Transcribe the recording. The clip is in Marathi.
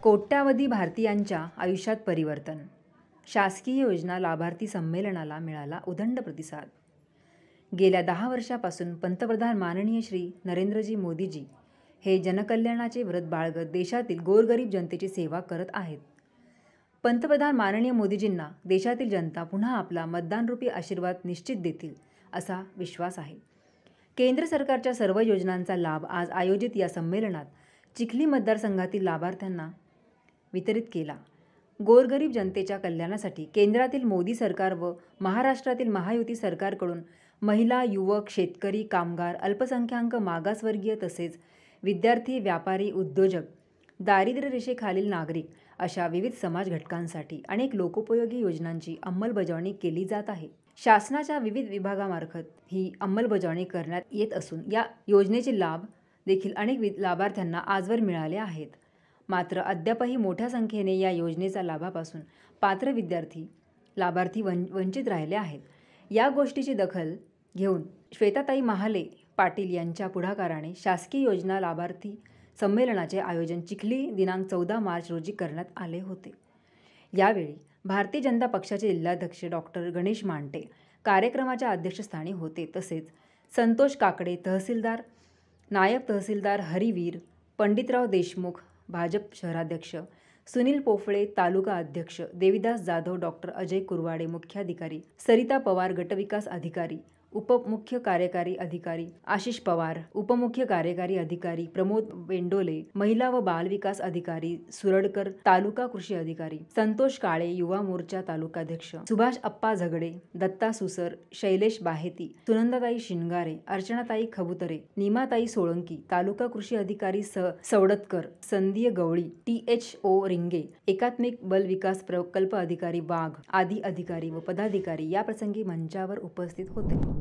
कोट्यावधी भारतीयांच्या आयुष्यात परिवर्तन. शासकीय योजना लाभार्थी संमेलनाला मिळाला उदंड प्रतिसाद. गेल्या 10 वर्षापासून पंतप्रधान माननीय श्री नरेंद्रजी मोदीजी हे जनकल्याणाचे व्रत बाळगत देशातील गोरगरीब जनतेची सेवा करत आहेत. पंतप्रधान माननीय मोदीजींना देशातील जनता पुन्हा आपला मतदानरूपी आशीर्वाद निश्चित देतील असा विश्वास आहे. केंद्र सरकारच्या सर्व योजनांचा लाभ आज आयोजित या संमेलनात चिखली मतदारसंघातील लाभार्थ्यांना वितरित केला. गोरगरीब जनतेच्या कल्याणासाठी केंद्रातील मोदी सरकार व महाराष्ट्रातील महायुती सरकारकडून महिला, युवक, शेतकरी, कामगार, अल्पसंख्याक, मागासवर्गीय तसेच विद्यार्थी, व्यापारी, उद्योजक, दारिद्र्य रेषेखालील नागरिक अशा विविध समाज घटकांसाठी अनेक लोकोपयोगी योजनांची अंमलबजावणी केली जात आहे. शासनाच्या विविध विभागामार्फत ही अंमलबजावणी करण्यात येत असून या योजनेचे लाभ देखील अनेक लाभार्थ्यांना आजवर मिळाले आहेत. मात्र अद्यापही मोठ्या संख्येने या योजनेचा लाभापासून पात्र लाभार्थी वंचित राहिले आहेत. या गोष्टीची दखल घेऊन श्वेताताई महाले पाटील यांच्या पुढाकाराने शासकीय योजना लाभार्थी संमेलनाचे आयोजन चिखली दिनांक 14 मार्च रोजी करण्यात आले होते. यावेळी भारतीय जनता पक्षाचे जिल्हाध्यक्ष डॉक्टर गणेश मांटे कार्यक्रमाच्या अध्यक्षस्थानी होते. तसेच संतोष काकडे तहसीलदार, नायब तहसीलदार हरिवीर, पंडितराव देशमुख भाजप शहराध्यक्ष, सुनील पोफळे तालुका अध्यक्ष, देविदास जाधव, डॉक्टर अजय कुरवाडे मुख्याधिकारी, सरिता पवार गटविकास अधिकारी, उपमुख्य कार्यकारी अधिकारी आशिष पवार, उपमुख्य कार्यकारी अधिकारी प्रमोद वेंडोले, महिला व बालविकास अधिकारी सुरडकर, तालुका कृषी अधिकारी संतोष काळे, युवा मोर्चा तालुकाध्यक्ष सुभाष अप्पा झगडे, दत्ता सुसर, शैलेश बाहेती, सुनंदाताई शिंगारे, अर्चनाताई खबुतरे, नीमाताई सोळंकी, तालुका कृषी अधिकारी सवडतकर, संदीय गवळी, THO रिंगे, एकात्मिक बल विकास प्रकल्प अधिकारी वाघ आदी अधिकारी व पदाधिकारी या प्रसंगी मंचावर उपस्थित होते.